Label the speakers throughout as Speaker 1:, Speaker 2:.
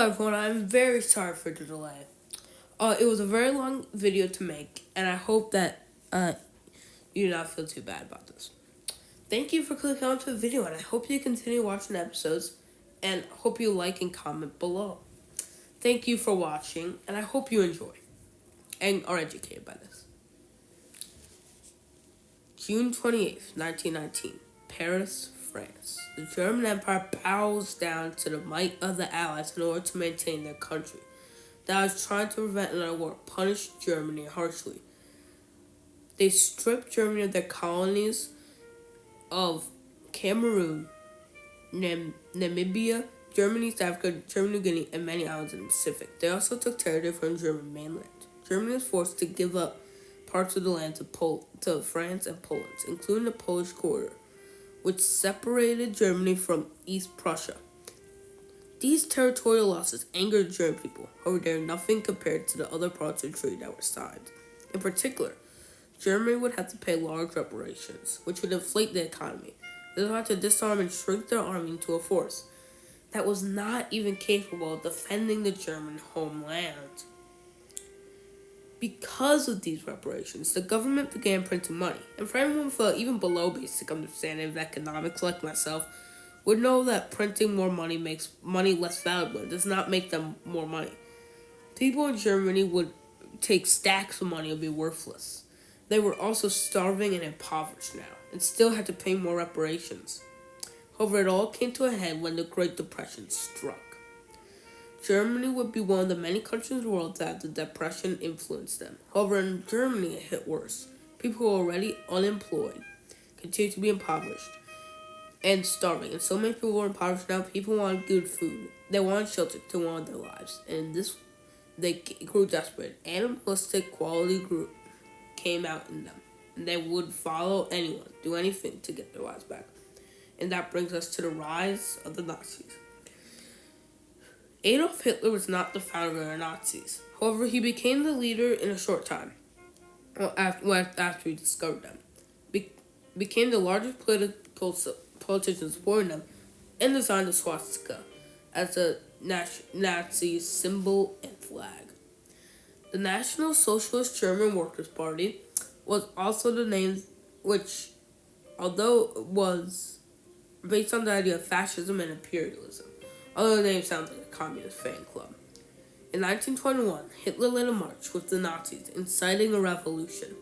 Speaker 1: everyone, I'm very sorry for the delay. It was a very long video to make, and I hope that you do not feel too bad about this. Thank you for clicking onto the video, and I hope you continue watching episodes, and hope you like and comment below. Thank you for watching, and I hope you enjoy and are educated by this. June 28th, 1919, Paris, France. The German Empire bows down to the might of the Allies in order to maintain their country. The Allies trying to prevent another war punished Germany harshly. They stripped Germany of their colonies of Cameroon, Namibia, Germany, East Africa, Germany, New Guinea, and many islands in the Pacific. They also took territory from the German mainland. Germany was forced to give up parts of the land to France and Poland, including the Polish quarter, which separated Germany from East Prussia. These territorial losses angered the German people, however they are nothing compared to the other parts of the treaty that were signed. In particular, Germany would have to pay large reparations, which would inflate the economy. They would have to disarm and shrink their army into a force that was not even capable of defending the German homeland. Because of these reparations, the government began printing money, and for anyone with even below basic understanding of economics like myself, would know that printing more money makes money less valuable. It does not make them more money. People in Germany would take stacks of money and be worthless. They were also starving and impoverished now, and still had to pay more reparations. However, it all came to a head when the Great Depression struck. Germany would be one of the many countries in the world that the Depression influenced them. However, in Germany, it hit worse. People who were already unemployed continued to be impoverished and starving. And so many people were impoverished now. People wanted good food. They wanted shelter to want their lives. And they grew desperate. Animalistic quality came out in them. And they would follow anyone, do anything to get their lives back. And that brings us to the rise of the Nazis. Adolf Hitler was not the founder of the Nazis. However, he became the leader in a short time. After he discovered them. Became the largest politician supporting them, and designed the swastika as a Nazi symbol and flag. The National Socialist German Workers' Party was also the name which, although it was based on the idea of fascism and imperialism, although the name sounds like a communist fan club. In 1921, Hitler led a march with the Nazis, inciting a revolution.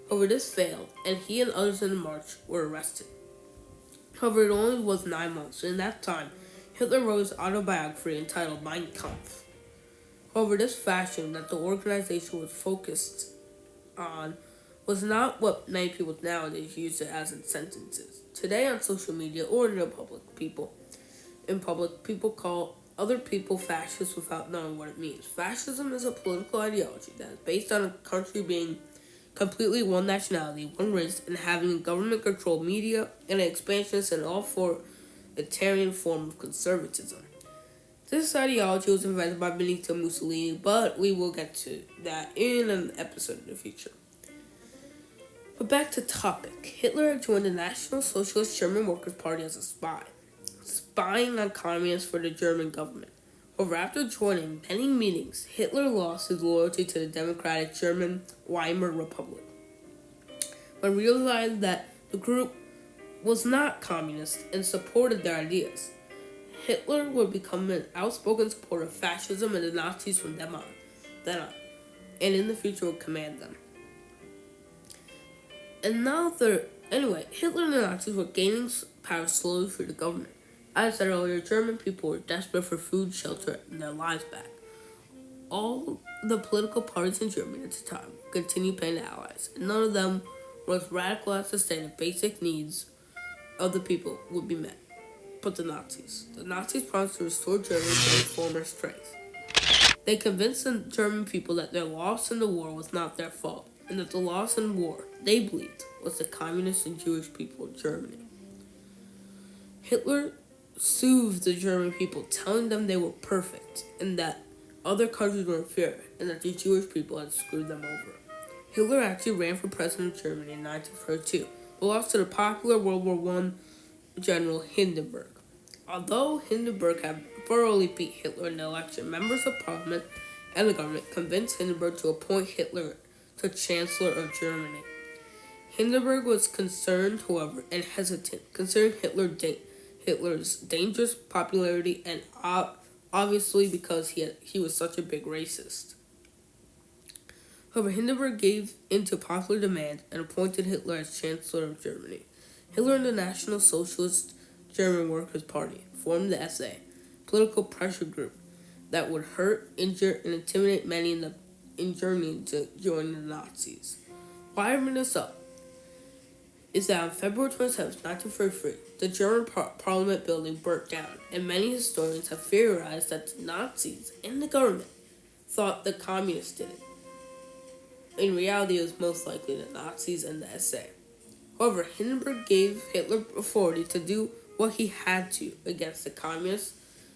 Speaker 1: However, this failed, and he and others in the march were arrested. However, it only was 9 months. In that time, Hitler wrote his autobiography entitled Mein Kampf. However, this fashion that the organization was focused on was not what many people nowadays use it as in sentences. Today on social media or in public, people call other people fascists without knowing what it means. Fascism is a political ideology that is based on a country being completely one nationality, one race, and having a government-controlled media and an expansionist and authoritarian form of conservatism. This ideology was invented by Benito Mussolini, but we will get to that in an episode in the future. But back to topic. Hitler had joined the National Socialist German Workers' Party as a spy, spying on communists for the German government. However, after joining many meetings, Hitler lost his loyalty to the democratic German Weimar Republic. When realized that the group was not communist and supported their ideas, Hitler would become an outspoken supporter of fascism and the Nazis from then on, and in the future would command them. Hitler and the Nazis were gaining power slowly through the government. As I said earlier, German people were desperate for food, shelter, and their lives back. All the political parties in Germany at the time continued paying the Allies, and none of them were as radical as to say the basic needs of the people would be met. But the Nazis promised to restore Germany to their former strength. They convinced the German people that their loss in the war was not their fault, and that the loss in war, they believed, was the communist and Jewish people of Germany. Hitler soothed the German people, telling them they were perfect, and that other countries were inferior, and that the Jewish people had screwed them over. Hitler actually ran for president of Germany in 1932, but lost to the popular World War I general Hindenburg. Although Hindenburg had thoroughly beat Hitler in the election, members of parliament and the government convinced Hindenburg to appoint Hitler to Chancellor of Germany. Hindenburg was concerned, however, and hesitant, considering Hitler's dangerous popularity and obviously because he was such a big racist. However, Hindenburg gave in to popular demand and appointed Hitler as Chancellor of Germany. Hitler and the National Socialist German Workers' Party formed the SA, political pressure group that would hurt, injure, and intimidate many in Germany to join the Nazis. Why I bring this up is that on February 27, 1933, the German Parliament building burnt down, and many historians have theorized that the Nazis and the government thought the communists did it. In reality, it was most likely the Nazis and the SA. However, Hindenburg gave Hitler authority to do what he had to against the communists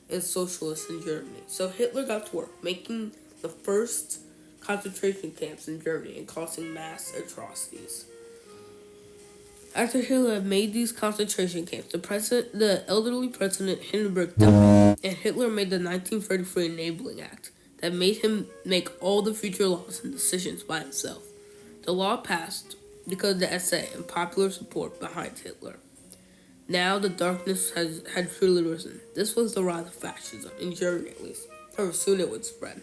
Speaker 1: and socialists in Germany. So Hitler got to work, making the first concentration camps in Germany and causing mass atrocities. After Hitler had made these concentration camps, the elderly President Hindenburg died, and Hitler made the 1933 Enabling Act that made him make all the future laws and decisions by himself. The law passed because of the SA and popular support behind Hitler. Now the darkness had truly risen. This was the rise of fascism, in Germany at least. However, soon it would spread.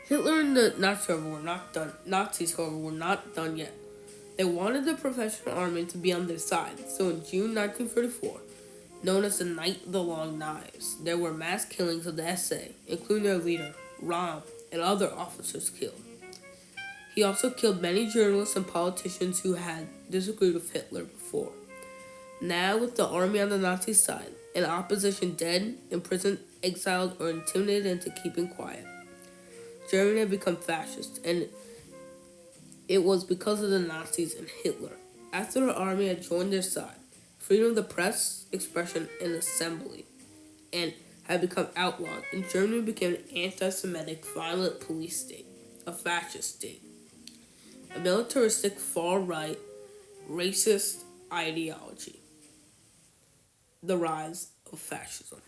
Speaker 1: Hitler and the Nazis, however, were not done yet. They wanted the professional army to be on their side, so in June 1934, known as the Night of the Long Knives, there were mass killings of the SA, including their leader, Röhm, and other officers killed. He also killed many journalists and politicians who had disagreed with Hitler before. Now, with the army on the Nazi side, and opposition dead, imprisoned, exiled, or intimidated into keeping quiet, Germany had become fascist, and it was because of the Nazis and Hitler. After the army had joined their side, freedom of the press, expression, and assembly, and had become outlawed, and Germany became an anti-Semitic, violent police state, a fascist state, a militaristic, far-right, racist ideology. The rise of fascism.